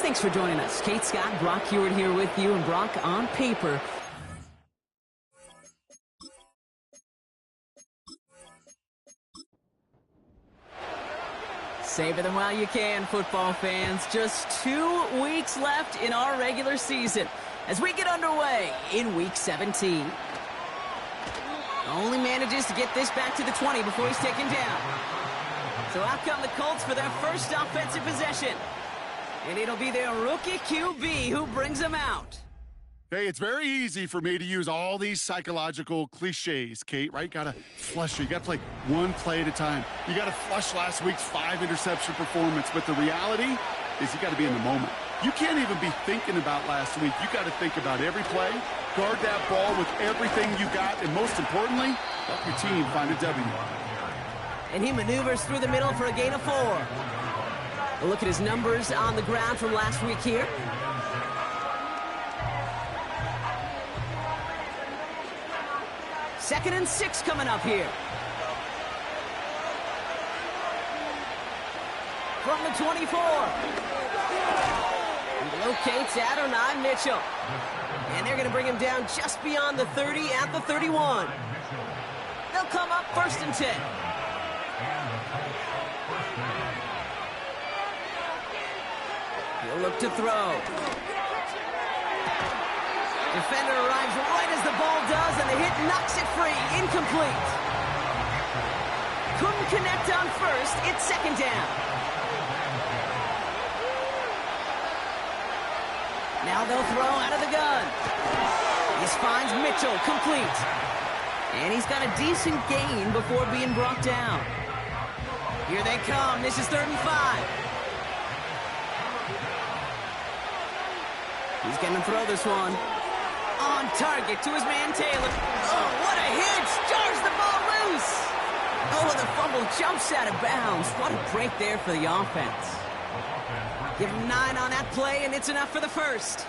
Thanks for joining us. Kate Scott, Brock Hewitt here with you, and Brock, on paper, savor them while you can, football fans. Just 2 weeks left in our regular season as we get underway in Week 17. Only manages to get this back to the 20 before he's taken down. So out come the Colts for their first offensive possession. And it'll be their rookie QB who brings them out. Hey, it's very easy for me to use all these psychological cliches, Kate, right? Got to flush it. You got to play one play at a time. You got to flush last week's 5-interception performance. But the reality is you got to be in the moment. You can't even be thinking about last week. You got to think about every play, guard that ball with everything you got, and most importantly, help your team find a W. And he maneuvers through the middle for a gain of 4. A look at his numbers on the ground from last week here. Second and 6 coming up here. From the 24. He locates Adonai Mitchell. And they're going to bring him down just beyond the 30 at the 31. They'll come up 1st and 10. He'll look to throw. Defender arrives right as the ball does, and the hit knocks it free. Incomplete. Couldn't connect on 1st. It's 2nd down. Now they'll throw out of the gun. This finds Mitchell complete. And he's got a decent gain before being brought down. Here they come. This is 3rd and 5. He's going to throw this one. On target to his man Taylor. Oh, what a hit! Jars the ball loose! Oh, the fumble jumps out of bounds. What a break there for the offense. Give him 9 on that play, and it's enough for the 1st.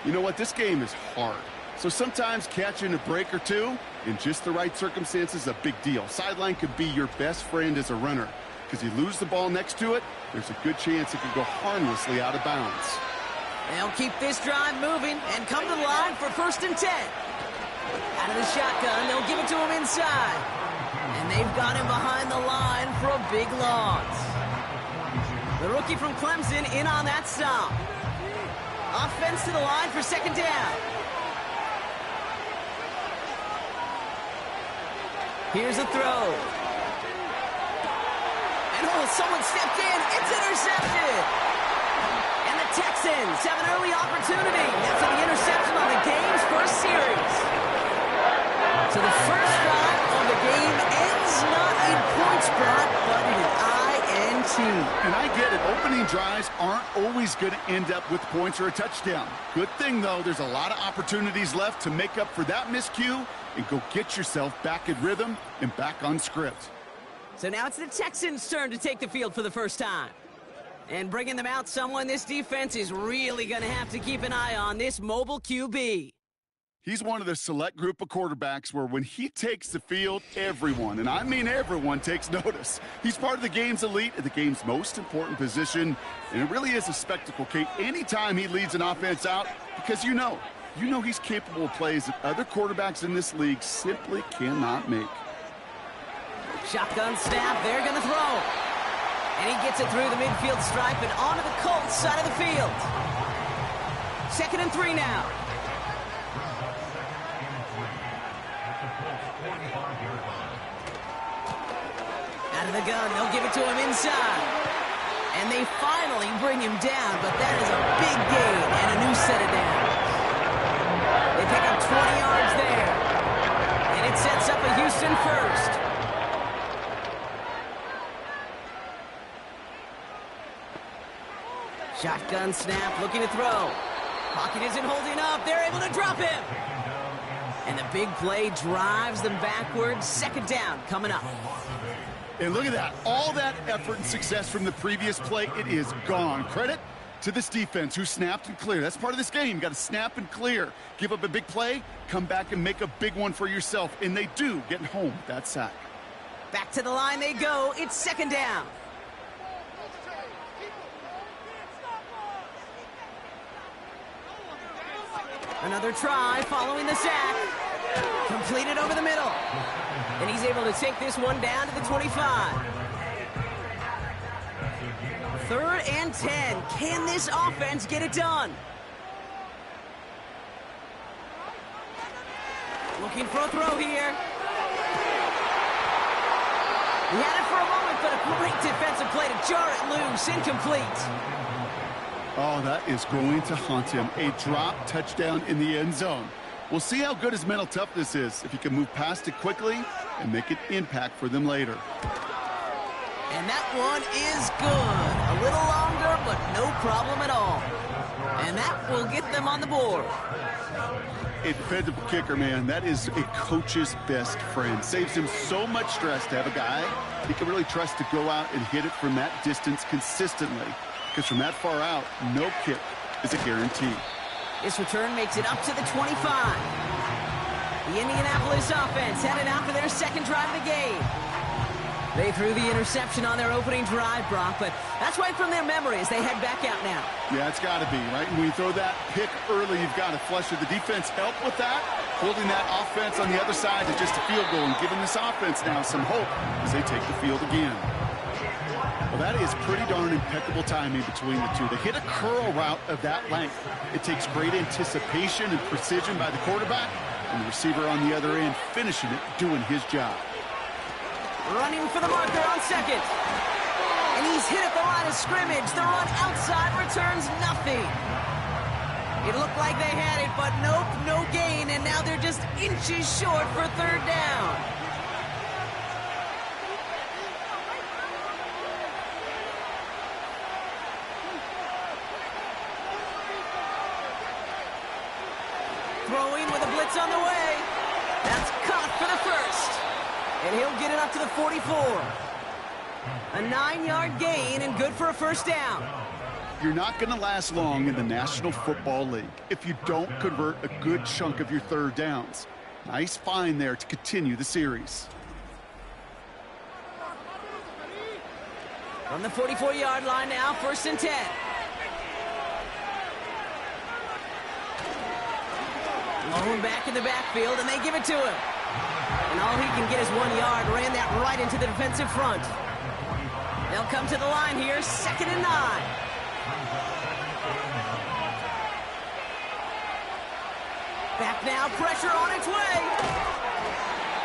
You know what? This game is hard. So sometimes catching a break or two in just the right circumstances is a big deal. Sideline could be your best friend as a runner, because you lose the ball next to it, there's a good chance it could go harmlessly out of bounds. They'll keep this drive moving and come to the line for 1st and 10. Out of the shotgun, they'll give it to him inside. And they've got him behind the line for a big loss. The rookie from Clemson in on that stop. Offense to the line for 2nd down. Here's a throw. And oh, someone stepped in. It's intercepted. And the Texans have an early opportunity after the interception on the game's first series. So the first drive of the game ends not in points brought, but in an INT. And I get it. Opening drives aren't always going to end up with points or a touchdown. Good thing, though, there's a lot of opportunities left to make up for that miscue and go get yourself back in rhythm and back on script. So now it's the Texans' turn to take the field for the first time. And bringing them out, someone this defense is really going to have to keep an eye on, this mobile QB. He's one of the select group of quarterbacks where when he takes the field, everyone, and I mean everyone, takes notice. He's part of the game's elite at the game's most important position, and it really is a spectacle, Kate, anytime he leads an offense out, because you know he's capable of plays that other quarterbacks in this league simply cannot make. Shotgun snap, they're going to throw. And he gets it through the midfield stripe and onto the Colts side of the field. 2nd and 3 now. Out of the gun, they'll give it to him inside. And they finally bring him down, but that is a big gain and a new set of downs. They pick up 20 yards there. And it sets up a Houston first. Shotgun snap, looking to throw. Pocket isn't holding up. They're able to drop him. And the big play drives them backwards. 2nd down coming up. And look at that. All that effort and success from the previous play, it is gone. Credit to this defense who snapped and cleared. That's part of this game. You got to snap and clear. Give up a big play, come back and make a big one for yourself. And they do get home with that sack. Back to the line they go. It's 2nd down. Another try following the sack. Completed over the middle. And he's able to take this one down to the 25. 3rd and 10. Can this offense get it done? Looking for a throw here. He had it for a moment, but a great defensive play to jar it loose. Incomplete. Oh, that is going to haunt him. A drop touchdown in the end zone. We'll see how good his mental toughness is, if he can move past it quickly and make an impact for them later. And that one is good. A little longer, but no problem at all. And that will get them on the board. A dependable kicker, man. That is a coach's best friend. Saves him so much stress to have a guy he can really trust to go out and hit it from that distance consistently. Because from that far out, no kick is a guarantee. This return makes it up to the 25. The Indianapolis offense headed out for their second drive of the game. They threw the interception on their opening drive, Brock, but that's right from their memory as they head back out now. Yeah, it's got to be, right? And when you throw that pick early, you've got to flush it. The defense helped with that, holding that offense on the other side to just a field goal and giving this offense now some hope as they take the field again. Well, that is pretty darn impeccable timing between the two. They hit a curl route of that length. It takes great anticipation and precision by the quarterback, and the receiver on the other end finishing it, doing his job. Running for the marker on second. And he's hit at the line of scrimmage. The run outside returns nothing. It looked like they had it, but nope, no gain, and now they're just inches short for 3rd down. Throwing with a blitz on the way. That's caught for the first. And he'll get it up to the 44. A 9-yard gain and good for a 1st down. You're not going to last long in the National Football League if you don't convert a good chunk of your 3rd downs. Nice find there to continue the series. From the 44-yard line now, 1st and 10. Lone back in the backfield, and they give it to him. And all he can get is 1 yard. Ran that right into the defensive front. They'll come to the line here, 2nd and 9. Back now, pressure on its way.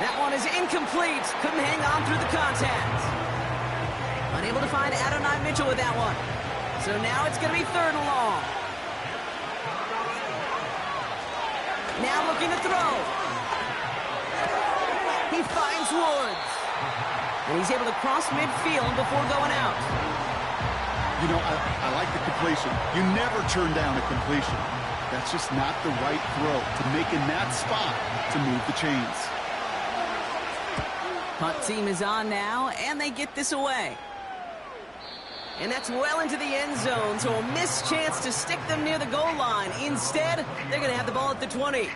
That one is incomplete. Couldn't hang on through the contact. Unable to find Adonai Mitchell with that one. So now it's going to be 3rd and long. Now looking to throw. He finds Woods. And he's able to cross midfield before going out. You know, I like the completion. You never turn down a completion. That's just not the right throw to make in that spot to move the chains. Punt team is on now, and they get this away. And that's well into the end zone, so a missed chance to stick them near the goal line. Instead, they're going to have the ball at the 20.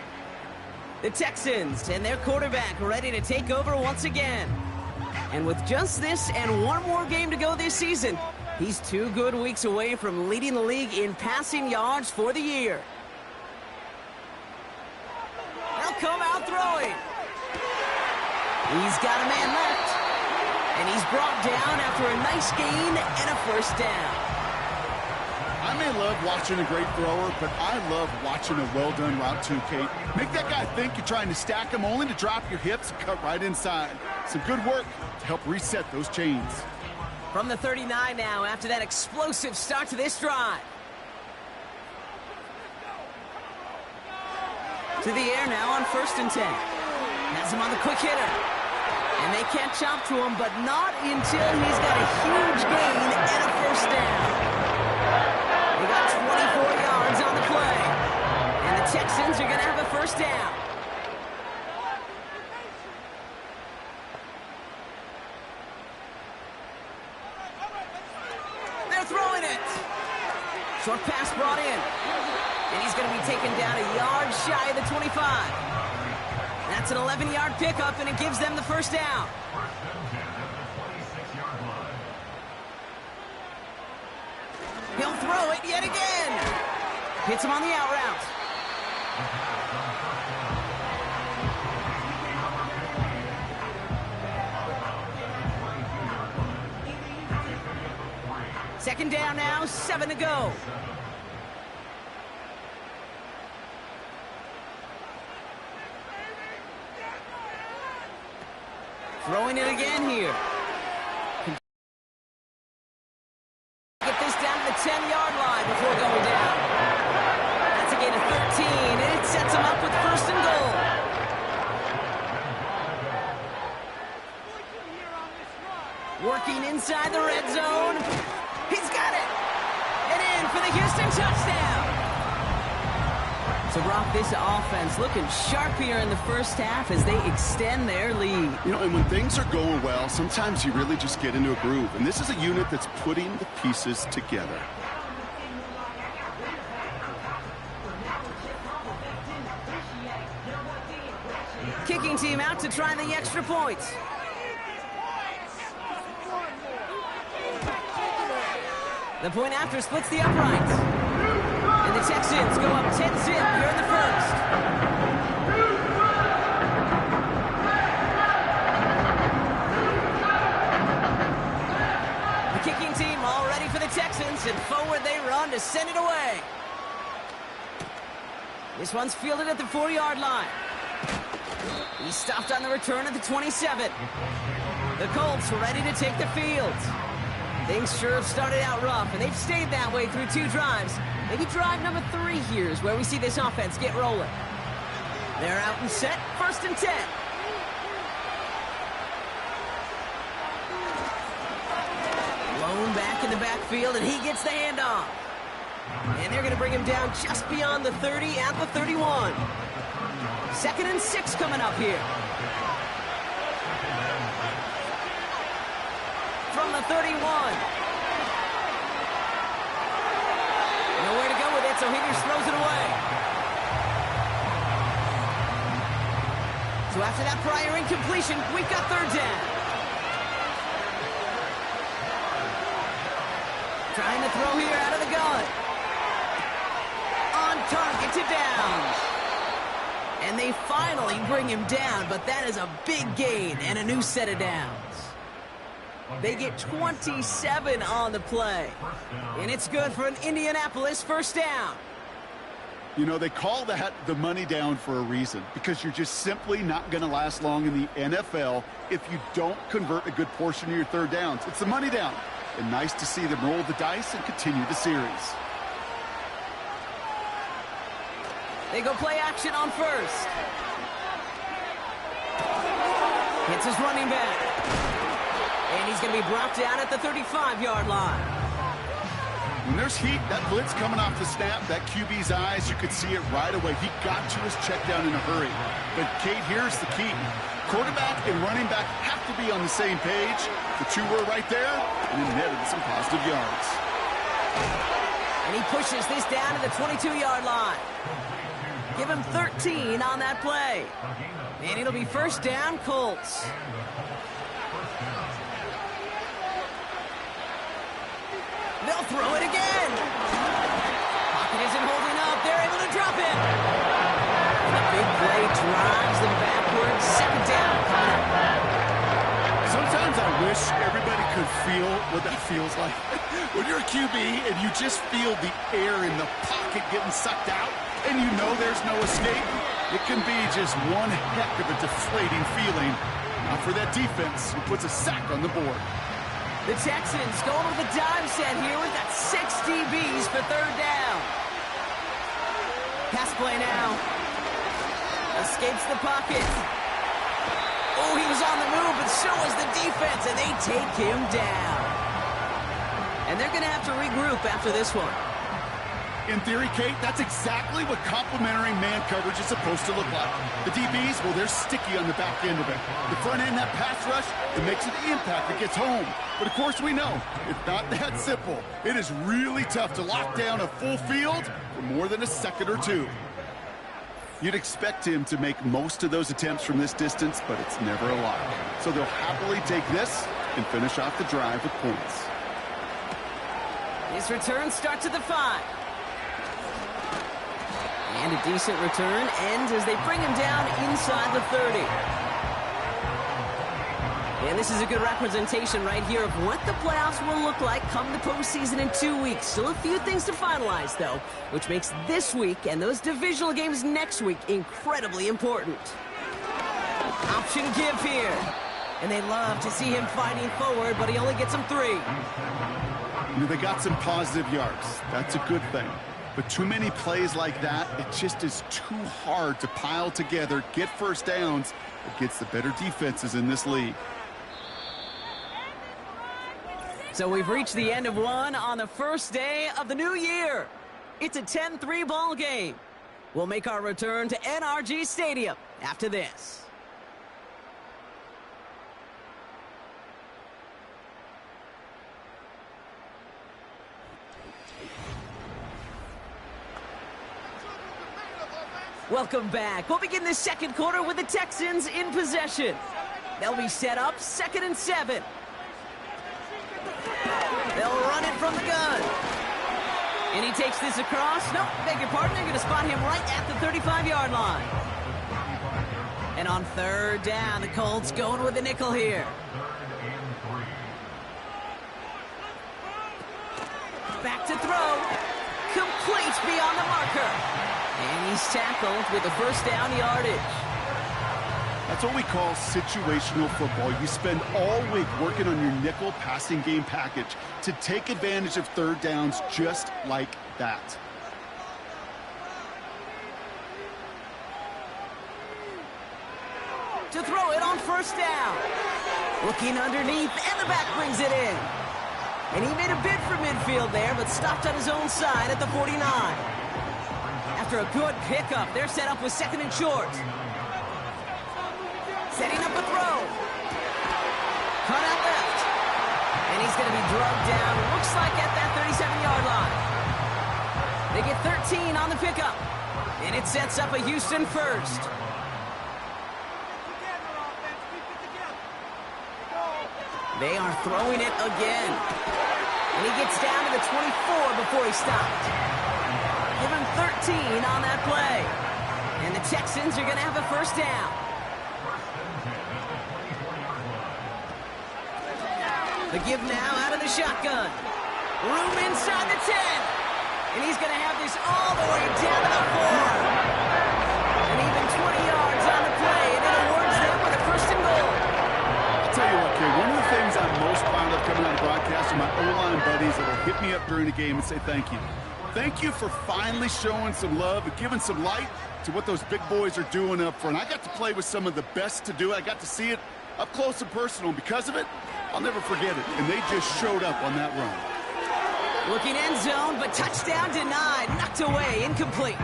The Texans and their quarterback ready to take over once again. And with just this and one more game to go this season, he's 2 good weeks away from leading the league in passing yards for the year. They'll come out throwing. He's got a man left. And he's brought down after a nice gain and a 1st down. I may love watching a great thrower, but I love watching a well-done route too, Kate. Make that guy think you're trying to stack him only to drop your hips and cut right inside. Some good work to help reset those chains. From the 39 now after that explosive start to this drive. To the air now on 1st and 10. Has him on the quick hitter. And they can't chop to him, but not until he's got a huge gain and a 1st down. They got 24 yards on the play. And the Texans are going to have a 1st down. They're throwing it. Short pass brought in. And he's going to be taken down a yard shy of the 25. That's an 11-yard pickup, and it gives them the 1st down. He'll throw it yet again. Hits him on the out route. Second down now, 7 to go. Throwing it again here. Get this down to the 10-yard line before going down. That's a gain of 13, and it sets him up with first and goal. Working inside the red zone. He's got it! And in for the Houston touchdown! So, Brock, this offense looking sharp here in the first half as they extend their lead. You know, and when things are going well, sometimes you really just get into a groove. And this is a unit that's putting the pieces together. Kicking team out to try the extra points. The point after splits the uprights. And the Texans go up 10-zip here in the first. The kicking team all ready for the Texans, and forward they run to send it away. This one's fielded at the 4-yard line. He's stopped on the return at the 27. The Colts ready to take the field. Things sure have started out rough, and they've stayed that way through 2 drives. Maybe drive number 3 here is where we see this offense get rolling. They're out and set, first and 10. Blown back in the backfield, and he gets the handoff. And they're going to bring him down just beyond the 30 at the 31. 2nd and 6 coming up here. From the 31. Nowhere to go with it, so Higgins throws it away. So after that prior incompletion, we've got 3rd down. Trying to throw here out of the gun. On target to Downs. And they finally bring him down, but that is a big gain and a new set of downs. They get 27 on the play. And it's good for an Indianapolis first down. You know, they call that the money down for a reason, because you're just simply not going to last long in the NFL if you don't convert a good portion of your 3rd downs. It's the money down. And nice to see them roll the dice and continue the series. They go play action on first. Hits his running back. And he's going to be brought down at the 35-yard line. When there's heat, that blitz coming off the snap, that QB's eyes, you could see it right away. He got to his check down in a hurry. But, Kate, here's the key. Quarterback and running back have to be on the same page. The 2 were right there, and it netted some positive yards. And he pushes this down to the 22-yard line. Give him 13 on that play. And it'll be first down, Colts. They'll throw it again. Pocket isn't holding up. They're able to drop it. And the big play drives them backwards. 2nd down. Sometimes I wish everybody could feel what that feels like. When you're a QB and you just feel the air in the pocket getting sucked out and you know there's no escape, it can be just one heck of a deflating feeling. Now for that defense, who puts a sack on the board. The Texans going with a dive set here. We've got 6 DBs for 3rd down. Pass play now. Escapes the pocket. Oh, he was on the move, but so was the defense, and they take him down. And they're going to have to regroup after this one. In theory, Kate, that's exactly what complementary man coverage is supposed to look like. The DBs, well, they're sticky on the back end of it. The front end, that pass rush, it makes an impact that gets home. But, of course, we know it's not that simple. It is really tough to lock down a full field for more than a second or 2. You'd expect him to make most of those attempts from this distance, but it's never a lot. So they'll happily take this and finish off the drive with points. His return starts at the 5. And a decent return ends as they bring him down inside the 30. And this is a good representation right here of what the playoffs will look like come the postseason in 2 weeks. Still a few things to finalize, though, which makes this week and those divisional games next week incredibly important. Option give here. And they love to see him fighting forward, but he only gets them 3. They got some positive yards. That's a good thing. But too many plays like that, it just is too hard to pile together, get first downs against the better defenses in this league. So we've reached the end of one on the first day of the new year. It's a 10-3 ball game. We'll make our return to NRG Stadium after this. Welcome back. We'll begin the second quarter with the Texans in possession. They'll be set up 2nd and 7. They'll run it from the gun. And he takes this across. No, beg your pardon. They're going to spot him right at the 35-yard line. And on 3rd down, the Colts going with the nickel here. Back to throw. Complete beyond the marker. And he's tackled with the first down yardage. That's what we call situational football. You spend all week working on your nickel passing game package to take advantage of 3rd downs just like that. To throw it on 1st down. Looking underneath, and the back brings it in. And he made a bid for midfield there, but stopped on his own side at the 49. After a good pickup, they're set up with 2nd and short. Setting up a throw. Cut out left. And he's going to be drugged down, looks like at that 37-yard line. They get 13 on the pickup. And it sets up a Houston first. They are throwing it again. And he gets down to the 24 before he stopped. Give him 13 on that play. And the Texans are going to have a first down. The give now out of the shotgun. Room inside the 10. And he's going to have this all the way down to the 4. And even 20 yards on the play. And it awards them with a 1st and goal. I'll tell you what, Kay, one of the things I'm most proud of coming out of broadcast are my O-line buddies that will hit me up during the game and say thank you. Thank you for finally showing some love and giving some light to what those big boys are doing up front. I got to play with some of the best to do it. I got to see it up close and personal. And because of it, I'll never forget it. And they just showed up on that run. Looking end zone, but touchdown denied. Knocked away, incomplete.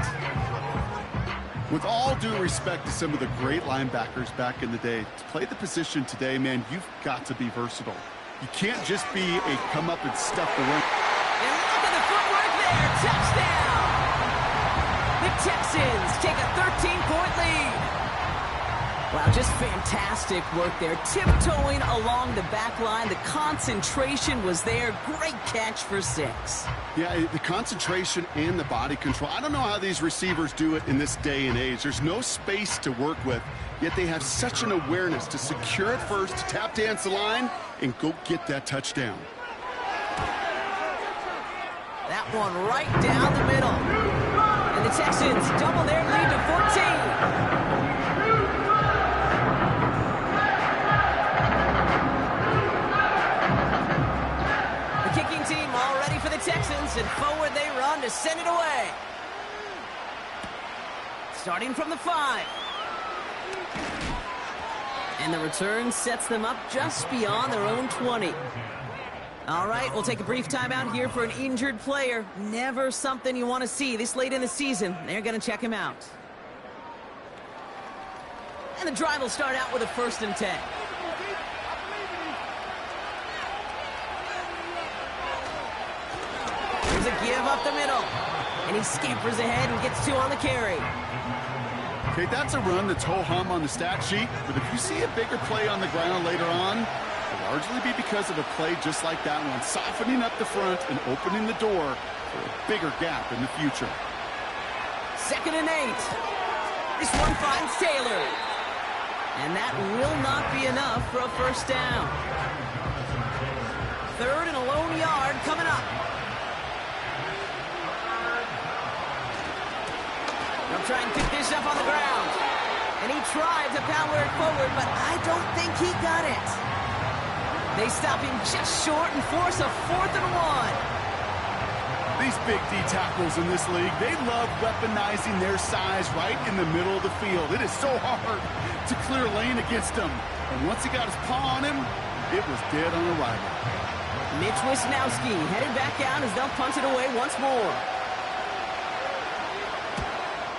With all due respect to some of the great linebackers back in the day, to play the position today, man, you've got to be versatile. You can't just be a come up and stuff the run. And look at the footwork there. Touchdown! The Texans take a 13-point lead. Wow, just fantastic work there. Tiptoeing along the back line. The concentration was there. Great catch for 6. Yeah, the concentration and the body control. I don't know how these receivers do it in this day and age. There's no space to work with, yet they have such an awareness to secure it first, to tap dance the line, and go get that touchdown. That one right down the middle. And the Texans double their lead to 14. Team all ready for the Texans, and forward they run to send it away. Starting from the 5. And the return sets them up just beyond their own 20. All right, we'll take a brief timeout here for an injured player. Never something you want to see this late in the season. They're going to check him out. And the drive will start out with a 1st and 10. There's a give up the middle. And he scampers ahead and gets 2 on the carry. Okay, that's a run that's ho-hum on the stat sheet, but if you see a bigger play on the ground later on, it'll largely be because of a play just like that one, softening up the front and opening the door for a bigger gap in the future. 2nd and 8. This one finds Taylor. And that will not be enough for a first down. 3rd and a lone yard coming up. They'll try and pick this up on the ground. And he tried to power it forward, but I don't think he got it. They stop him just short and force a 4th and 1. These big D tackles in this league, they love weaponizing their size right in the middle of the field. It is so hard to clear lane against him. And once he got his paw on him, it was dead on arrival. Mitch Wisnowski headed back out as they'll punt it away once more.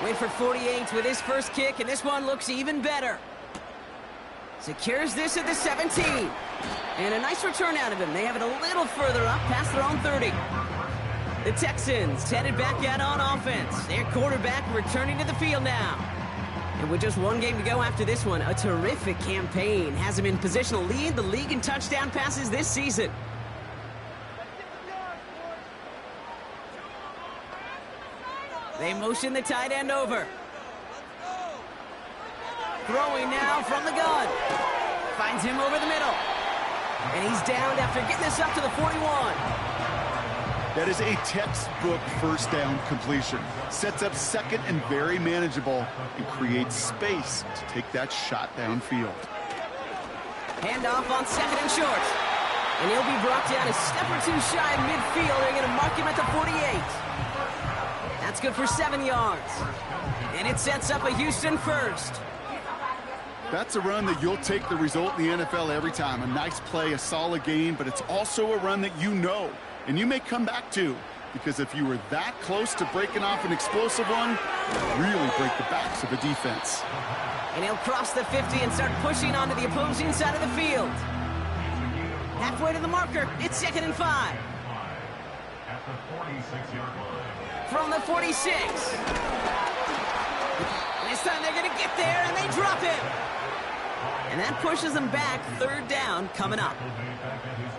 Wait for 48 with his first kick, and this one looks even better. Secures this at the 17. And a nice return out of him. They have it a little further up past their own 30. The Texans headed back out on offense. Their quarterback returning to the field now. And with just one game to go after this one, a terrific campaign has him in position to lead the league in touchdown passes this season. They motion the tight end over. Throwing now from the gun. Finds him over the middle. And he's downed after getting this up to the 41. That is a textbook first down completion. Sets up 2nd and very manageable and creates space to take that shot downfield. Handoff on 2nd and short. And he'll be brought down a step or two shy of midfield. They're going to mark him at the 48. That's good for 7 yards. And it sets up a Houston first. That's a run that you'll take the result in the NFL every time. A nice play, a solid game, but it's also a run that you know, and you may come back to, because if you were that close to breaking off an explosive one, you'll really break the backs of a defense. And he'll cross the 50 and start pushing onto the opposing side of the field. Halfway to the marker, it's 2nd and 5. At the 46-yard line. From the 46. This time they're going to get there, and they drop him. And that pushes them back. 3rd down coming up.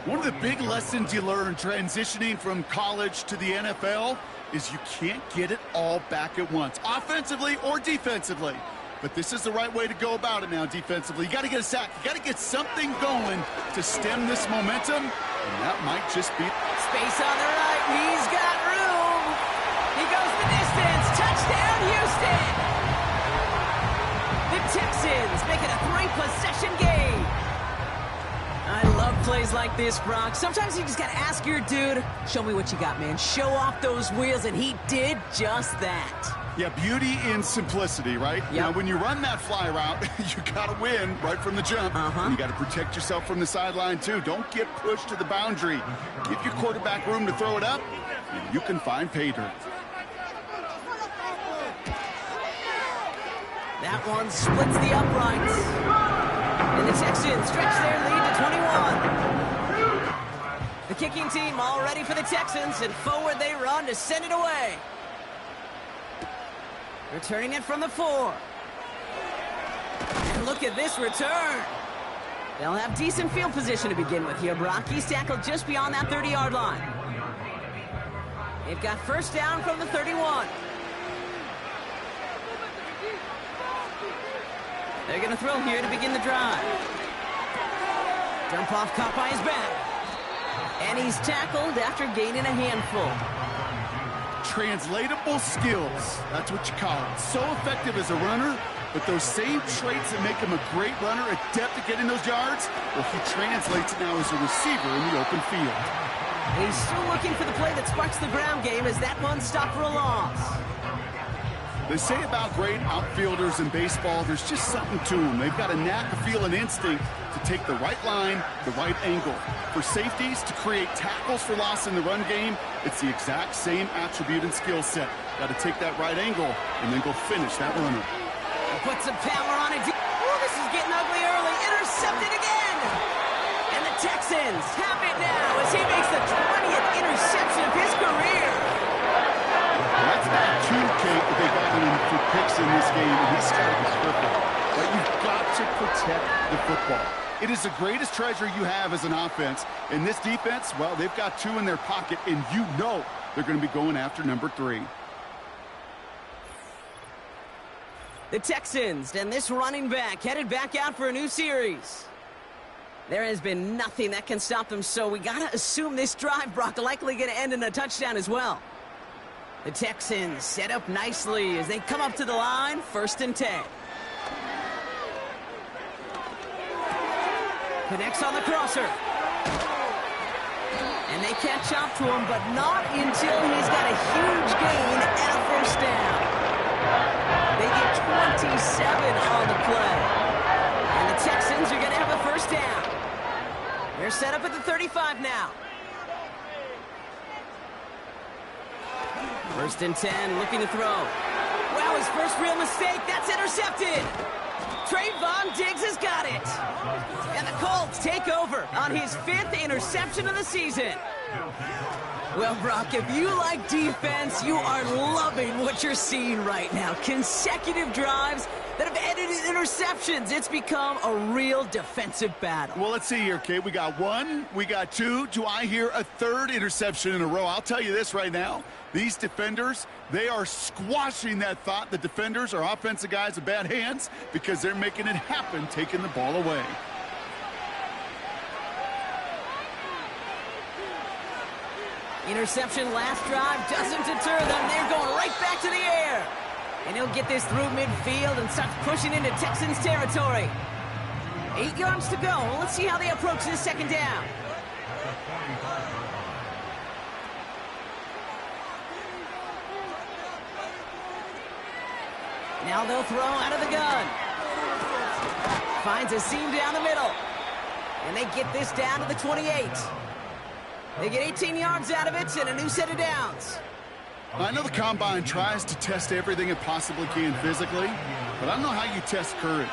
One of the big lessons you learn transitioning from college to the NFL is you can't get it all back at once, offensively or defensively. But this is the right way to go about it now defensively. You got to get a sack. You got to get something going to stem this momentum, and that might just be... Space on the right. He's got room. He goes the distance. Touchdown, Houston. The Texans make it a 3-possession game. I love plays like this, Brock. Sometimes you just got to ask your dude, show me what you got, man. Show off those wheels, and he did just that. Yeah, beauty in simplicity, right? Yep. Now, when you run that fly route, you got to win right from the jump. And you got to protect yourself from the sideline, too. Don't get pushed to the boundary. Give your quarterback room to throw it up, and you can find pay dirt. That one splits the uprights. And the Texans stretch their lead to 21. The kicking team all ready for the Texans, and forward they run to send it away. Returning it from the 4. And look at this return. They'll have decent field position to begin with here, Brock. He's tackled just beyond that 30-yard line. They've got first down from the 31. They're going to throw here to begin the drive. Dump off caught by his back. And he's tackled after gaining a handful. Translatable skills. That's what you call it. So effective as a runner, but those same traits that make him a great runner, adept at getting those yards, well, he translates now as a receiver in the open field. And he's still looking for the play that sparks the ground game as that one stopped for a loss. They say about great outfielders in baseball, there's just something to them. They've got a knack, a feel, an instinct to take the right line, the right angle. For safeties, to create tackles for loss in the run game, it's the exact same attribute and skill set. Got to take that right angle and then go finish that runner. Put some power on it. Oh, this is getting ugly early. Intercepted again. And the Texans have it now as he makes the 20th interception of his career. That's not two, Kate, that they got him for picks in this game, and he started with football. But you've got to protect the football. It is the greatest treasure you have as an offense. And this defense, well, they've got 2 in their pocket, and you know they're going to be going after number 3. The Texans and this running back headed back out for a new series. There has been nothing that can stop them, so we got to assume this drive, Brock, likely going to end in a touchdown as well. The Texans set up nicely as they come up to the line, 1st and 10. Connects on the crosser. And they catch up to him, but not until he's got a huge gain and a 1st down. They get 27 on the play. And the Texans are going to have a 1st down. They're set up at the 35 now. 1st and 10, looking to throw. Wow, his first real mistake. That's intercepted. Trayvon Diggs has got it. And the Colts take over on his 5th interception of the season. Well, Brock, if you like defense, you are loving what you're seeing right now. Consecutive drives that have ended in interceptions. It's become a real defensive battle. Well, let's see here, Kate. We got 1, we got 2. Do I hear a 3rd interception in a row? I'll tell you this right now. These defenders, they are squashing that thought. The defenders are offensive guys with bad hands because they're making it happen, taking the ball away. Interception last drive doesn't deter them. They're going right back to the air. And he'll get this through midfield and starts pushing into Texans territory. 8 yards to go. Let's see how they approach this 2nd down. Now they'll throw out of the gun. Finds a seam down the middle. And they get this down to the 28. They get 18 yards out of it and a new set of downs. I know the Combine tries to test everything it possibly can physically, but I don't know how you test courage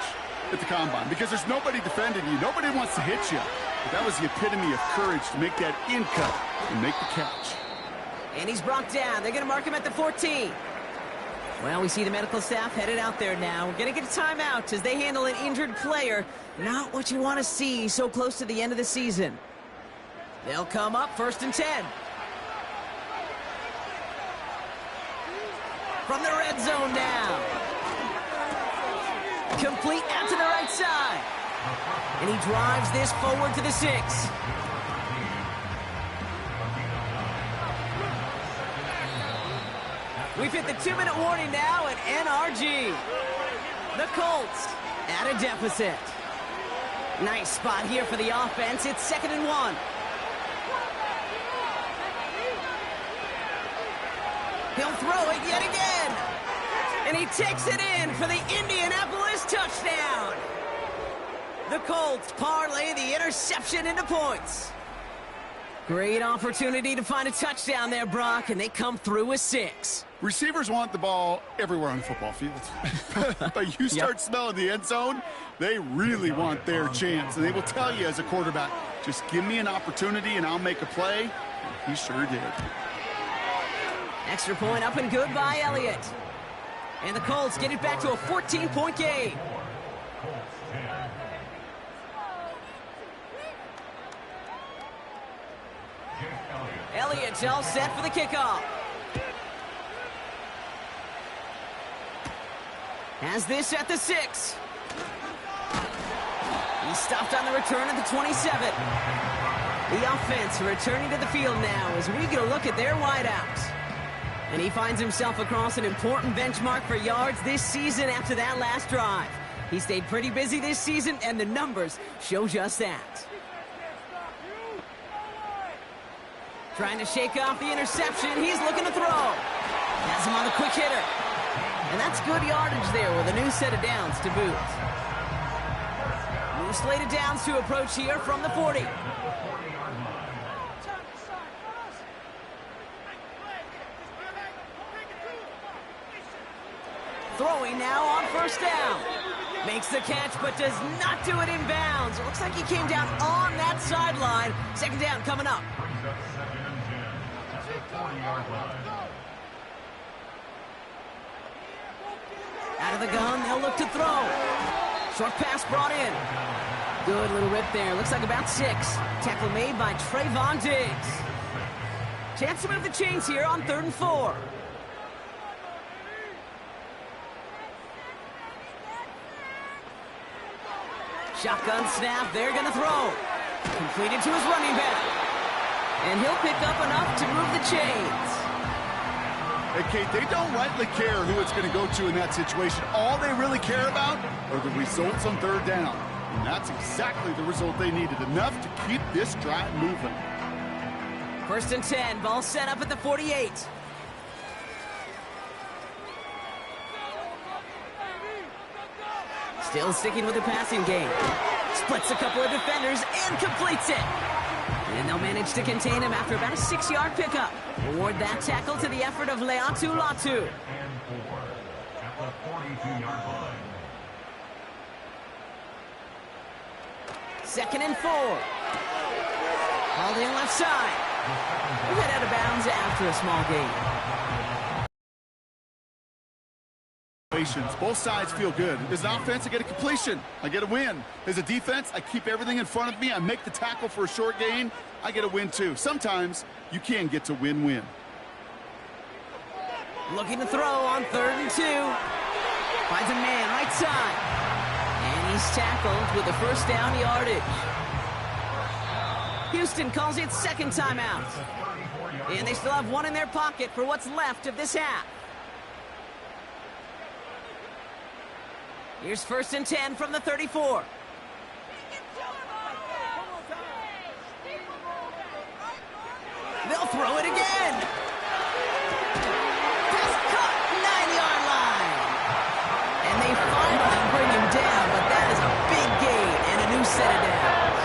at the Combine because there's nobody defending you. Nobody wants to hit you. But that was the epitome of courage to make that in cut and make the catch. And he's brought down. They're going to mark him at the 14. Well, we see the medical staff headed out there now. We're going to get a timeout as they handle an injured player. Not what you want to see so close to the end of the season. They'll come up 1st and 10. From the red zone now. Complete out to the right side. And he drives this forward to the 6. We've hit the 2-minute warning now at NRG. The Colts at a deficit. Nice spot here for the offense. It's 2nd and 1. He'll throw it yet again. And he takes it in for the Indianapolis touchdown. The Colts parlay the interception into points. Great opportunity to find a touchdown there, Brock, and they come through with 6. Receivers want the ball everywhere on the football field. But you start smelling the end zone, they really want their chance. And they will tell you as a quarterback, just give me an opportunity and I'll make a play. And he sure did. Extra point up and good by Elliott. And the Colts get it back to a 14-point game. Elliott's all set for the kickoff. Has this at the 6. He's stopped on the return at the 27. The offense returning to the field now as we get a look at their wideouts. And he finds himself across an important benchmark for yards this season after that last drive. He stayed pretty busy this season, and the numbers show just that. Trying to shake off the interception. He's looking to throw. Has him on a quick hitter. And that's good yardage there with a new set of downs to boot. New slate of downs to approach here from the 40. Throwing now on 1st down. Makes the catch, but does not do it in bounds. It looks like he came down on that sideline. 2nd down coming up. Out of the gun, they'll look to throw. Short pass brought in. Good little rip there. Looks like about 6. Tackle made by Trayvon Diggs. Chance to move the chains here on 3rd and 4. Shotgun snap, they're going to throw. Completed to his running back. And he'll pick up enough to move the chains. Hey, Kate, they don't rightly care who it's going to go to in that situation. All they really care about are the results on third down. And that's exactly the result they needed. Enough to keep this drive moving. 1st and 10, ball set up at the 48. Still sticking with the passing game. Splits a couple of defenders and completes it. And they'll manage to contain him after about a 6-yard pickup. Award that tackle to the effort of Leatu Latu. And 4 at the 42-yard line. 2nd and 4. Holding left side. We'll head out of bounds after a small gain. Both sides feel good. As an offense, I get a completion. I get a win. As a defense, I keep everything in front of me. I make the tackle for a short gain. I get a win, too. Sometimes you can get to win-win. Looking to throw on 3rd and 2. Finds a man right side. And he's tackled with the first down yardage. Houston calls it 2nd timeout. And they still have one in their pocket for what's left of this half. Here's 1st and 10 from the 34. They'll throw it again. Pass cut, 9-yard line. And they finally bring him down, but that is a big gain and a new set of downs.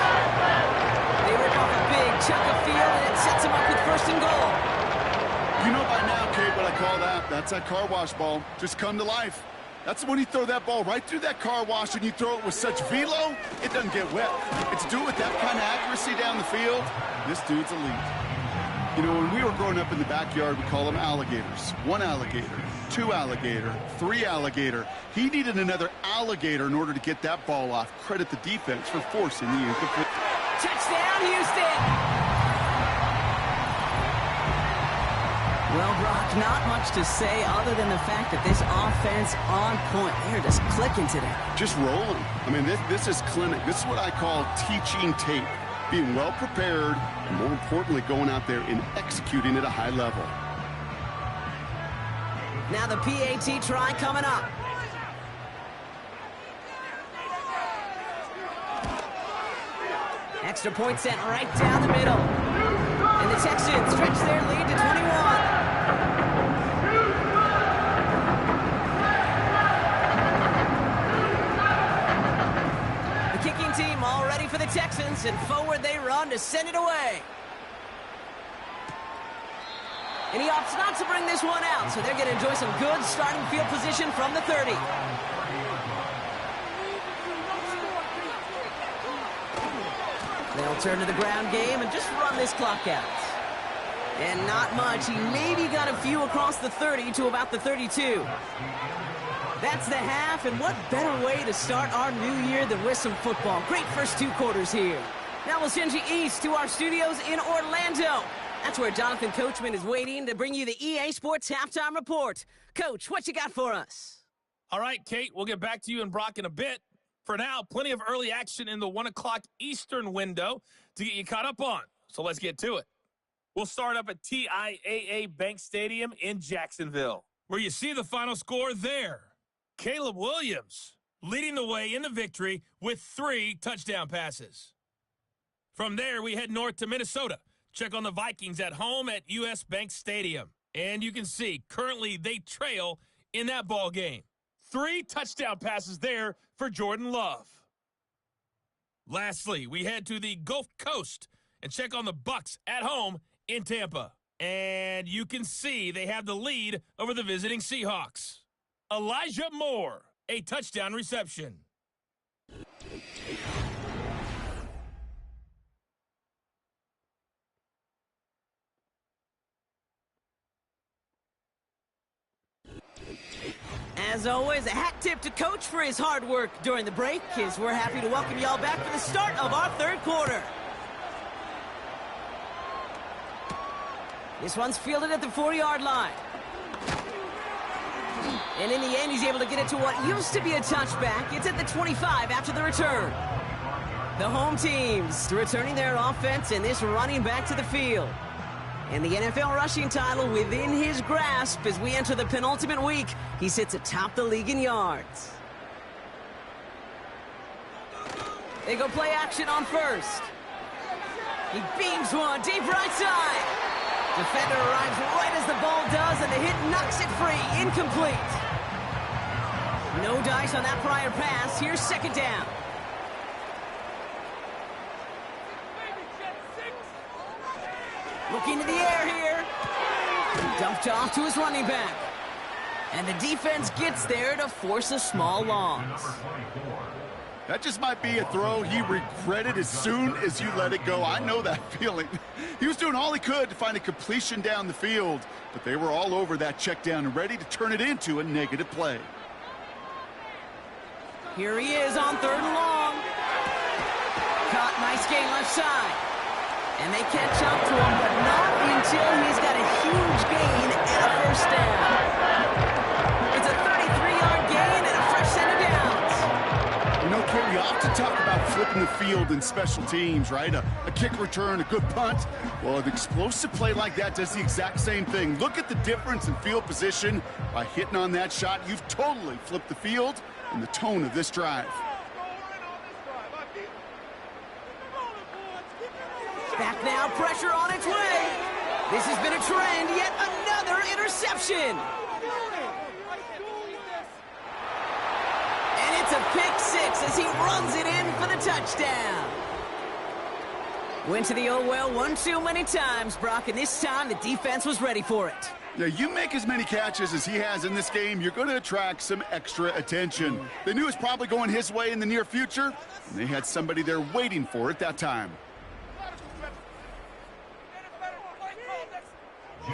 They rip off a big chunk of field, and it sets him up with 1st and goal. You know by now, Kate, what I call that. That's that car wash ball. Just come to life. That's when you throw that ball right through that car wash and you throw it with such velo, it doesn't get wet. It's do it with that kind of accuracy down the field. This dude's elite. You know, when we were growing up in the backyard, we call them alligators. 1 alligator, 2 alligator, 3 alligator. He needed another alligator in order to get that ball off. Credit the defense for forcing the incomplete. Touchdown, Houston! Well, Brock, not much to say other than the fact that this offense on point. They're just clicking today. Just rolling. I mean, this is clinic. This is what I call teaching tape. Being well prepared, and more importantly, going out there and executing at a high level. Now the PAT try coming up. Extra point sent right down the middle. And the Texans stretch their lead to 21. The kicking team all ready for the Texans, and forward they run to send it away. And he opts not to bring this one out, so they're going to enjoy some good starting field position from the 30. They'll turn to the ground game and just run this clock out. And not much. He maybe got a few across the 30 to about the 32. That's the half, and what better way to start our new year than with some football. Great first 2 quarters here. Now we'll send you east to our studios in Orlando. That's where Jonathan Coachman is waiting to bring you the EA Sports Halftime Report. Coach, what you got for us? All right, Kate, we'll get back to you and Brock in a bit. For now, plenty of early action in the 1 o'clock Eastern window to get you caught up on. So let's get to it. We'll start up at TIAA Bank Stadium in Jacksonville, where you see the final score there. Caleb Williams leading the way in the victory with 3 touchdown passes. From there, we head north to Minnesota. Check on the Vikings at home at US Bank Stadium. And you can see, currently they trail in that ball game. 3 touchdown passes there for Jordan Love. Lastly, we head to the Gulf Coast and check on the Bucs at home in Tampa. And you can see they have the lead over the visiting Seahawks. Elijah Moore, a touchdown reception. As always, a hat tip to Coach for his hard work during the break, as we're happy to welcome y'all back for the start of our 3rd quarter. This one's fielded at the 4-yard line. And in the end, he's able to get it to what used to be a touchback. It's at the 25 after the return. The home teams returning their offense and this running back to the field. And the NFL rushing title within his grasp as we enter the penultimate week. He sits atop the league in yards. They go play action on first. He beams one deep right side. Defender arrives right as the ball does, and the hit knocks it free. Incomplete. No dice on that prior pass. Here's second down. Looking to the air here. Dumped off to his running back. And the defense gets there to force a small loss. That just might be a throw he regretted as soon as you let it go. I know that feeling. He was doing all he could to find a completion down the field, but they were all over that check down and ready to turn it into a negative play. Here he is on 3rd and long. Caught, nice gain left side. And they catch up to him, but not until he's got a huge gain and a first down. It's a 33-yard gain and a fresh set of downs. You know, Kerry, we often talk about flipping the field in special teams, right? A kick return, a good punt. Well, an explosive play like that does the exact same thing. Look at the difference in field position. By hitting on that shot, you've totally flipped the field and the tone of this drive. Back now, pressure on its way. This has been a trend, yet another interception. And it's a pick six as he runs it in for the touchdown. Went to the old well one too many times, Brock, and this time the defense was ready for it. Yeah, you make as many catches as he has in this game, you're going to attract some extra attention. They knew it was probably going his way in the near future, and they had somebody there waiting for it that time.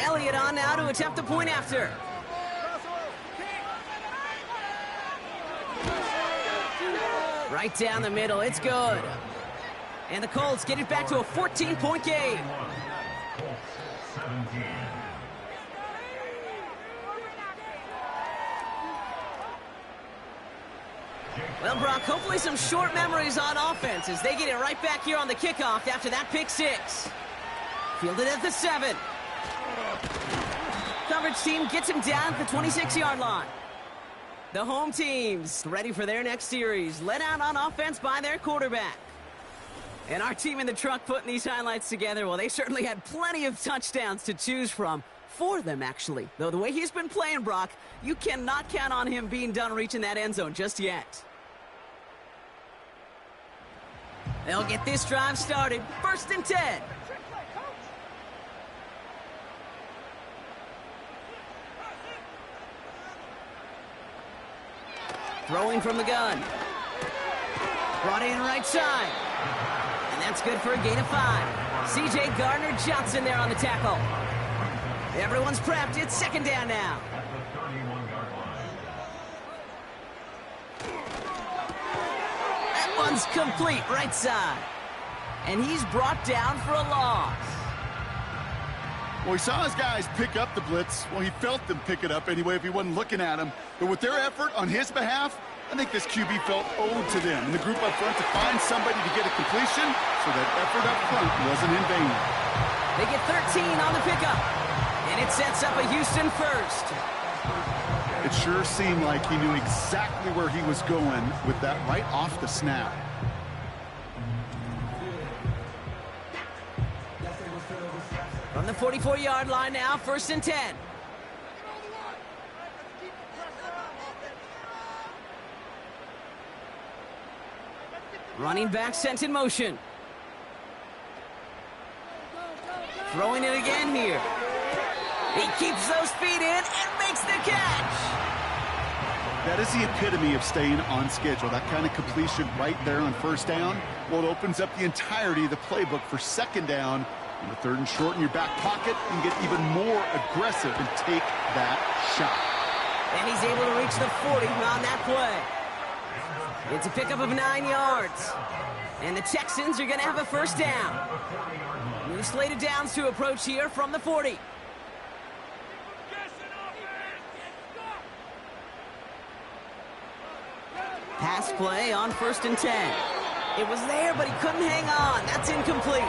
Elliott on now to attempt the point after. Right down the middle, it's good. And the Colts get it back to a 14-point game. Well, Brock, hopefully some short memories on offense as they get it right back here on the kickoff after that pick six. Fielded at the 7. Coverage team gets him down at the 26-yard line. The home teams ready for their next series, led out on offense by their quarterback. And our team in the truck putting these highlights together, well, they certainly had plenty of touchdowns to choose from. 4 of them, actually. Though the way he's been playing, Brock, you cannot count on him being done reaching that end zone just yet. They'll get this drive started. 1st and 10. Throwing from the gun. Brought in right side. And that's good for a gain of 5. C.J. Gardner-Johnson there on the tackle. Everyone's prepped. It's 2nd down now. That one's complete right side. And he's brought down for a loss. Well, he saw his guys pick up the blitz. Well, he felt them pick it up anyway if he wasn't looking at him. But with their effort on his behalf, I think this QB felt owed to them and the group up front to find somebody to get a completion, so that effort up front wasn't in vain. They get 13 on the pickup, and it sets up a Houston first. It sure seemed like he knew exactly where he was going with that right off the snap. From the 44-yard line now, 1st and 10. Running back sent in motion. Throwing it again here. He keeps those feet in and makes the catch. That is the epitome of staying on schedule. That kind of completion right there on 1st down. Well, it opens up the entirety of the playbook for 2nd down. On the 3rd and short in your back pocket, and get even more aggressive and take that shot. And he's able to reach the 40 on that play. It's a pickup of 9 yards. And the Texans are going to have a 1st down. New slate of downs to approach here from the 40. Pass play on 1st and 10. It was there, but he couldn't hang on. That's incomplete.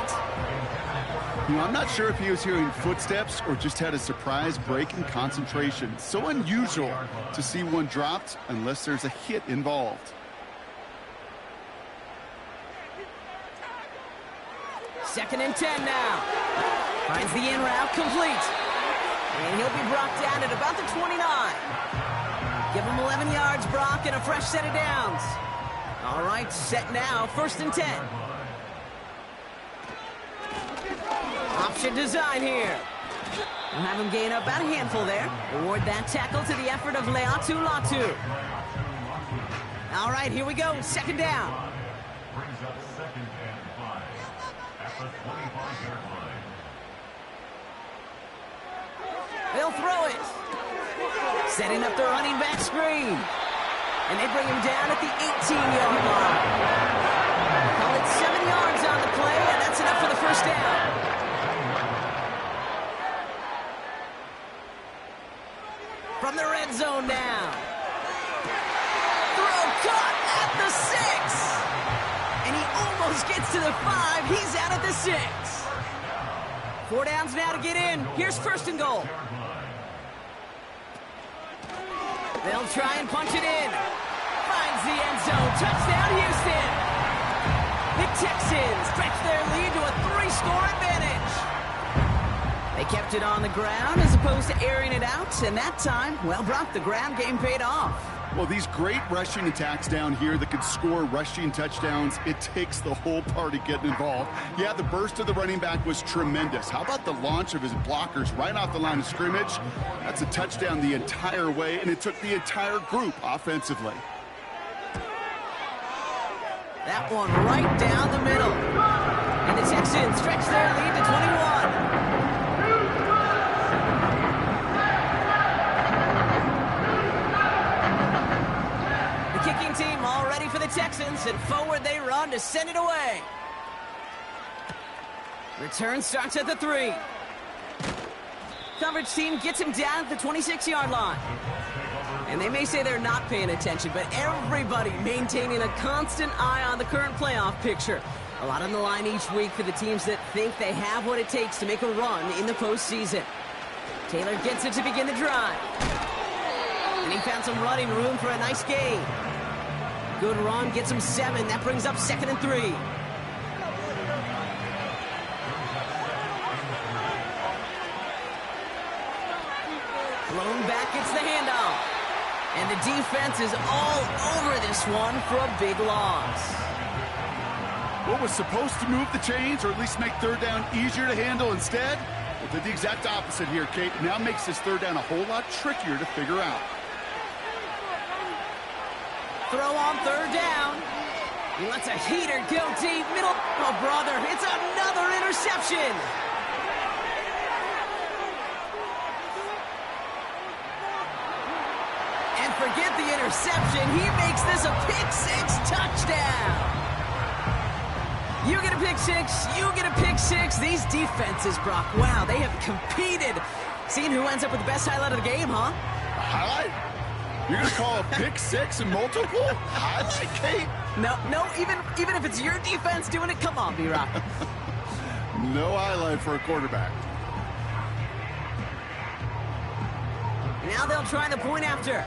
You know, I'm not sure if he was hearing footsteps or just had a surprise break in concentration. So unusual to see one dropped unless there's a hit involved. Second and 10 now. Finds the in route complete. And he'll be brought down at about the 29. Give him 11 yards, Brock, and a fresh set of downs. All right, set now, first and 10. Option design here. We'll have him gain about a handful there. Reward that tackle to the effort of Leatu Latu. All right, here we go, second down. Brings up second and 5 at the 25-yard line. They'll throw it. Setting up the running back screen. And they bring him down at the 18-yard line. Call it 7 yards on the play, and that's enough for the first down. From the red zone now. Throw caught at the 6. And he almost gets to the 5. He's out at the 6. 4 downs now to get in. Here's first and goal. They'll try and punch it in. Finds the end zone. Touchdown, Houston. The Texans stretch their lead to a 3-score advantage. They kept it on the ground as opposed to airing it out. And that time, well, Brock, the ground game paid off. Well, these great rushing attacks down here that could score rushing touchdowns, it takes the whole party getting involved. Yeah, the burst of the running back was tremendous. How about the launch of his blockers right off the line of scrimmage? That's a touchdown the entire way, and it took the entire group offensively. That one right down the middle. And the Texans stretch their lead to 21. Kicking team all ready for the Texans, and forward they run to send it away. Return starts at the 3. Coverage team gets him down at the 26-yard line. And they may say they're not paying attention, but everybody maintaining a constant eye on the current playoff picture. A lot on the line each week for the teams that think they have what it takes to make a run in the postseason. Taylor gets it to begin the drive. And he found some running room for a nice gain. Good run, gets him 7. That brings up second and 3. Thrown back, gets the handoff. And the defense is all over this one for a big loss. What was supposed to move the chains, or at least make third down easier to handle instead? Well, did the exact opposite here, Kate. Now makes this third down a whole lot trickier to figure out. Throw on third down. He lets a heater go deep. Middle. Oh, brother. It's another interception. And forget the interception. He makes this a pick-6 touchdown. You get a pick-6. You get a pick-6. These defenses, Brock, wow, they have competed. Seeing who ends up with the best highlight of the game, huh? Highlight? You're going to call a pick-6 and multiple? Highlight, Kate? No, even if it's your defense doing it, come on, B-Rock. No highlight for a quarterback. Now they'll try the point after.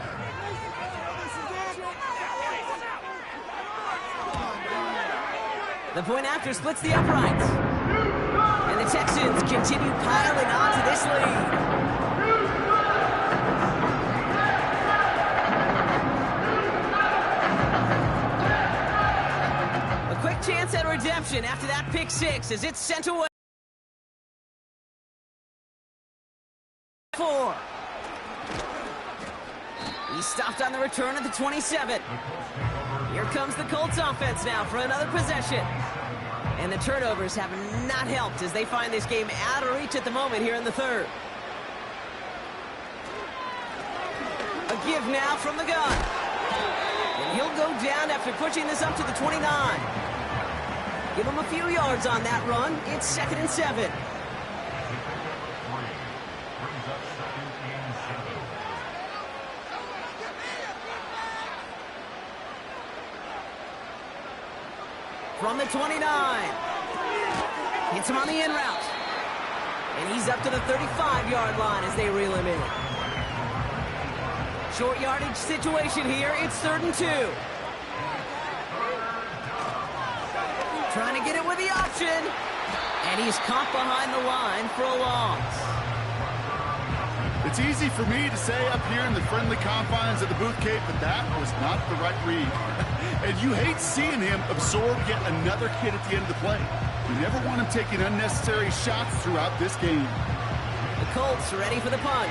The point after splits the uprights. And the Texans continue piling on to this lead. Chance at redemption after that pick-6 as it's sent away. 4. He's stopped on the return at the 27. Here comes the Colts offense now for another possession. And the turnovers have not helped as they find this game out of reach at the moment here in the third. A give now from the gun. And he'll go down after pushing this up to the 29. Give him a few yards on that run. It's second and 7. from the 29. Hits him on the in route. And he's up to the 35-yard line as they reel him in. Short yardage situation here. It's 3rd and 2. Trying to get it with the option. And he's caught behind the line for a loss. It's easy for me to say up here in the friendly confines of the booth, Kate, but that was not the right read. And you hate seeing him absorb yet another hit at the end of the play. You never want him taking unnecessary shots throughout this game. The Colts are ready for the punt.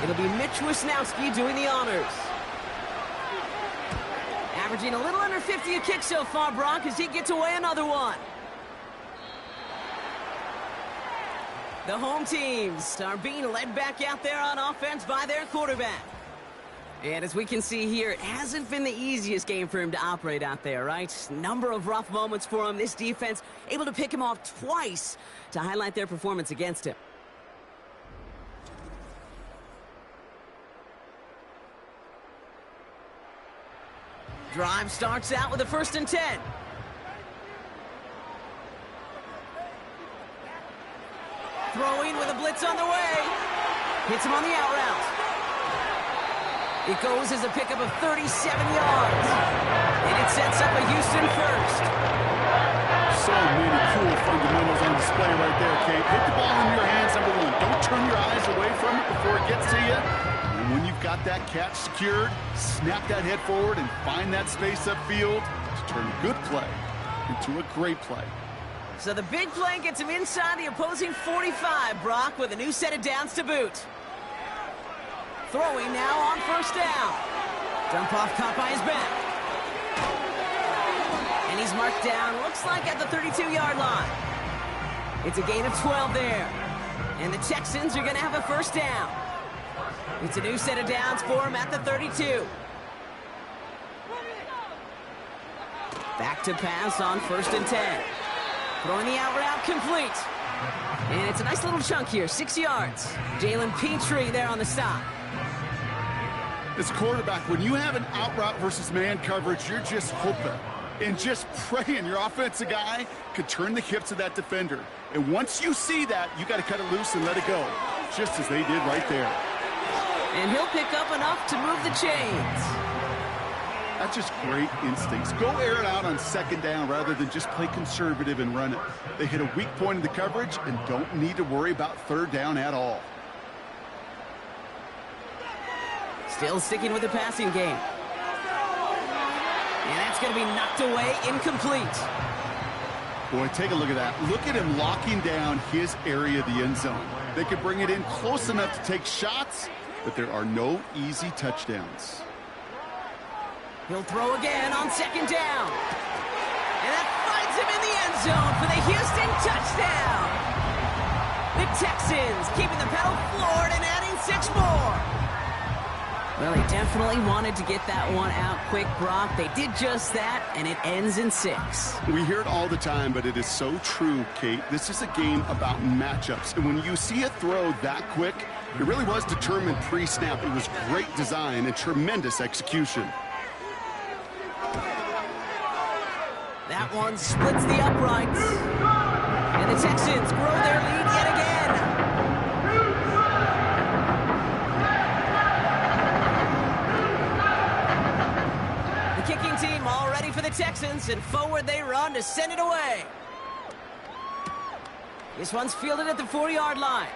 It'll be Mitch Wisnowski doing the honors. Averaging a little under 50 a kick so far, Brock, as he gets away another one. The home teams are being led back out there on offense by their quarterback. And as we can see here, it hasn't been the easiest game for him to operate out there, right? Number of rough moments for him. This defense able to pick him off twice to highlight their performance against him. Drive starts out with a 1st and 10. Throwing with a blitz on the way. Hits him on the out route. It goes as a pickup of 37 yards. And it sets up a Houston first. So many cool fundamentals on display right there, Kate. Hit the ball in your hands, number 1. Don't turn your eyes away from it before it gets to you. And when you've got that catch secured, snap that head forward and find that space upfield to turn a good play into a great play. So the big play gets him inside the opposing 45, Brock, with a new set of downs to boot. Throwing now on 1st down. Dump off caught by his back. And he's marked down, looks like at the 32-yard line. It's a gain of 12 there. And the Texans are going to have a 1st down. It's a new set of downs for him at the 32. Back to pass on 1st and 10. Throwing the out route complete. And it's a nice little chunk here, 6 yards. Jalen Petrie there on the stop. As quarterback, when you have an out route versus man coverage, you're just hoping and just praying your offensive guy could turn the hips of that defender. And once you see that, you got to cut it loose and let it go, just as they did right there. And he'll pick up enough to move the chains. That's just great instincts. Go air it out on 2nd down rather than just play conservative and run it. They hit a weak point in the coverage and don't need to worry about 3rd down at all. Still sticking with the passing game. And that's going to be knocked away, incomplete. Boy, take a look at that. Look at him locking down his area of the end zone. They could bring it in close enough to take shots, but there are no easy touchdowns. He'll throw again on 2nd down. And that finds him in the end zone for the Houston touchdown. The Texans keeping the pedal floored and adding 6 more. Well, he definitely wanted to get that one out quick, Brock. They did just that, and it ends in 6. We hear it all the time, but it is so true, Kate. This is a game about matchups. And when you see a throw that quick, it really was determined pre-snap. It was great design and tremendous execution. That one splits the uprights. And the Texans grow their lead yet again. The kicking team all ready for the Texans, and forward they run to send it away. This one's fielded at the 4-yard line.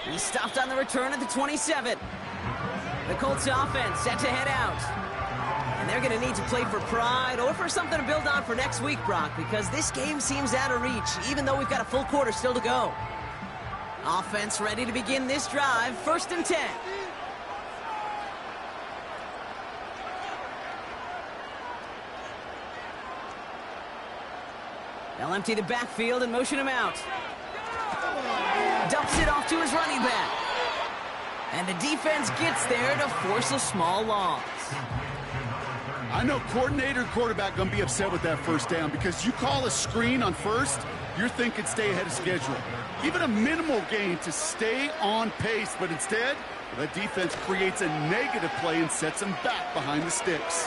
He's stopped on the return at the 27. The Colts offense set to head out. And they're going to need to play for pride or for something to build on for next week, Brock, because this game seems out of reach, even though we've got a full quarter still to go. Offense ready to begin this drive, 1st and 10. They'll empty the backfield and motion him out. Dumps it off to his running back. And the defense gets there to force a small loss. I know coordinator and quarterback going to be upset with that 1st down because you call a screen on 1st, you're thinking stay ahead of schedule. Even a minimal gain to stay on pace, but instead, that defense creates a negative play and sets them back behind the sticks.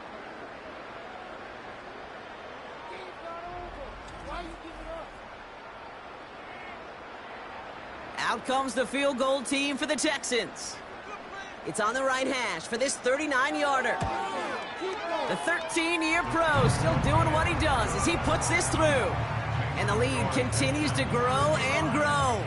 Out comes the field goal team for the Texans. It's on the right hash for this 39-yarder. The 13-year pro still doing what he does as he puts this through. And the lead continues to grow and grow.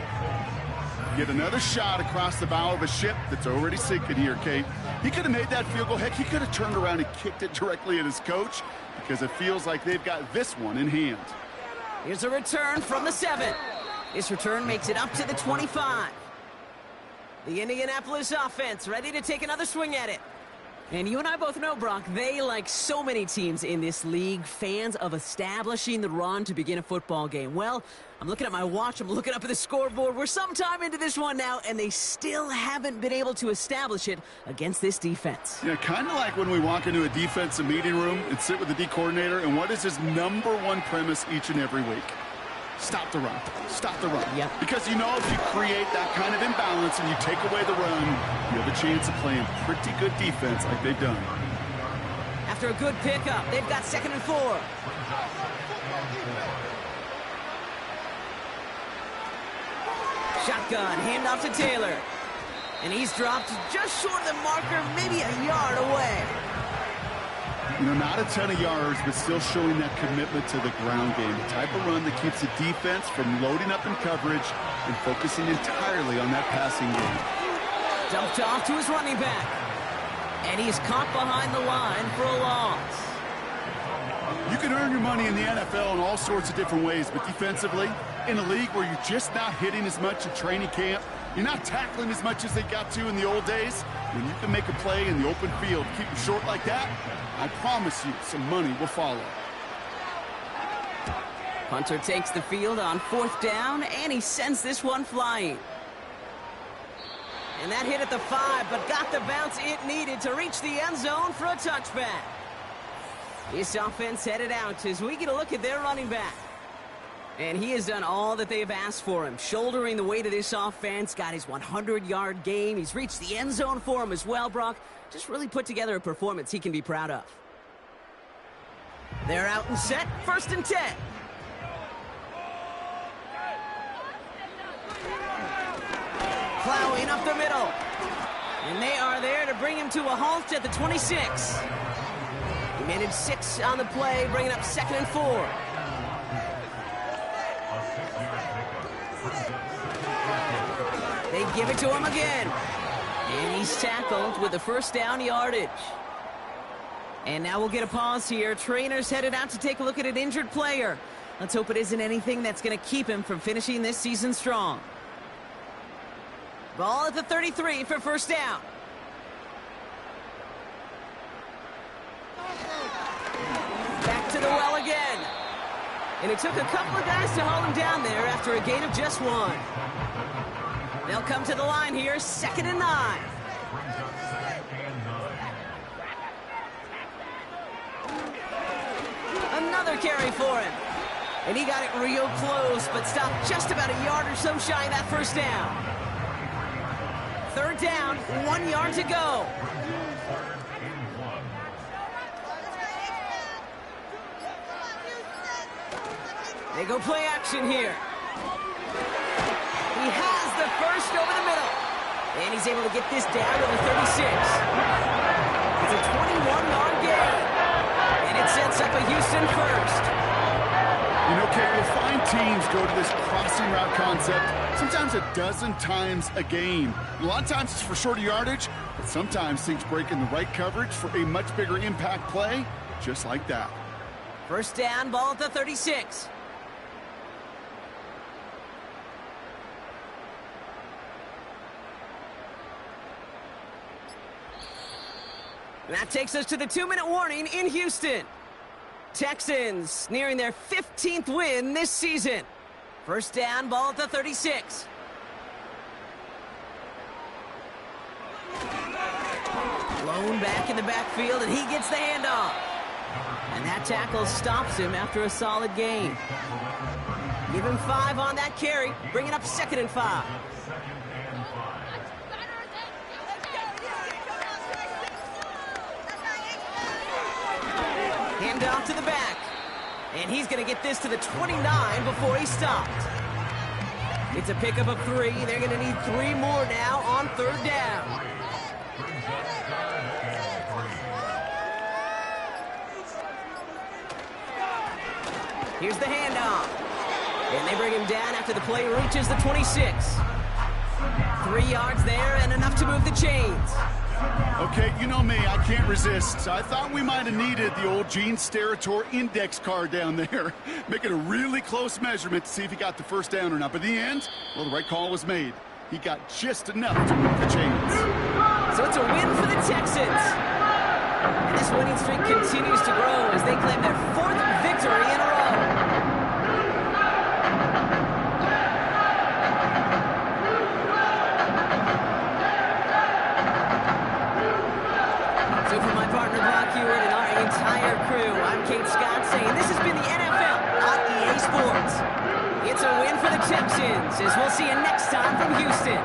Get another shot across the bow of a ship that's already sinking here, Kate. He could have made that field goal. Heck, he could have turned around and kicked it directly at his coach because it feels like they've got this one in hand. Here's a return from the 7. This return makes it up to the 25. The Indianapolis offense ready to take another swing at it. And you and I both know, Brock, they, like so many teams in this league, fans of establishing the run to begin a football game. Well, I'm looking at my watch, I'm looking up at the scoreboard. We're sometime into this one now, and they still haven't been able to establish it against this defense. Yeah, kind of like when we walk into a defensive meeting room and sit with the D coordinator, and what is his number one premise each and every week? Stop the run. Stop the run. Yep. Because you know if you create that kind of imbalance and you take away the run, you have a chance of playing pretty good defense like they've done. After a good pickup, they've got 2nd and 4. Shotgun, handoff to Taylor. And he's dropped just short of the marker, maybe a yard away. You know, not a ton of yards, but still showing that commitment to the ground game. The type of run that keeps the defense from loading up in coverage and focusing entirely on that passing game. Dumped off to his running back. And he's caught behind the line for a loss. You can earn your money in the NFL in all sorts of different ways, but defensively, in a league where you're just not hitting as much in training camp, you're not tackling as much as they got to in the old days, when you can make a play in the open field, keep them short like that, I promise you some money will follow. Hunter takes the field on 4th down, and he sends this one flying. And that hit at the 5, but got the bounce it needed to reach the end zone for a touchback. This offense headed out as we get a look at their running back. And he has done all that they've asked for him. Shouldering the weight of this offense, got his 100-yard game. He's reached the end zone for him as well, Brock. Just really put together a performance he can be proud of. They're out and set, 1st and 10. Plowing up the middle. And they are there to bring him to a halt at the 26. He managed 6 on the play, bringing up 2nd and 4. They give it to him again. And he's tackled with the 1st down yardage. And now we'll get a pause here. Trainer's headed out to take a look at an injured player. Let's hope it isn't anything that's going to keep him from finishing this season strong. Ball at the 33 for 1st down. Back to the well again. And it took a couple of guys to hold him down there after a gain of just 1. They'll come to the line here, 2nd and 9. Another carry for him. And he got it real close, but stopped just about a yard or so shy of that 1st down. 3rd down, 1 yard to go. They go play action here. He has the 1st over the middle. And he's able to get this down to the 36. It's a 21-yard gain. And it sets up a Houston 1st. You know, Kate, you'll find teams go to this crossing route concept sometimes a dozen times a game. A lot of times it's for shorter yardage, but sometimes things break in the right coverage for a much bigger impact play, just like that. 1st down, ball at the 36. And that takes us to the 2-minute warning in Houston. Texans nearing their 15th win this season. 1st down, ball at the 36. Blown back in the backfield, and he gets the handoff. And that tackle stops him after a solid gain. Give him 5 on that carry, bring it up 2nd and 5. Handoff to the back. And he's going to get this to the 29 before he stopped. It's a pickup of 3. They're going to need 3 more now on 3rd down. Here's the handoff. And they bring him down after the play reaches the 26. 3 yards there and enough to move the chains. Okay, you know me, I can't resist. I thought we might have needed the old Gene Steratore index card down there. Making a really close measurement to see if he got the first down or not. But in the end, well, the right call was made. He got just enough to move the chains. So it's a win for the Texans. And this winning streak continues to grow as they claim their 4th victory in a row. So for my partner Brock Hewitt and our entire crew, I'm Kate Scott saying this has been the NFL on EA Sports. It's a win for the Texans as we'll see you next time from Houston.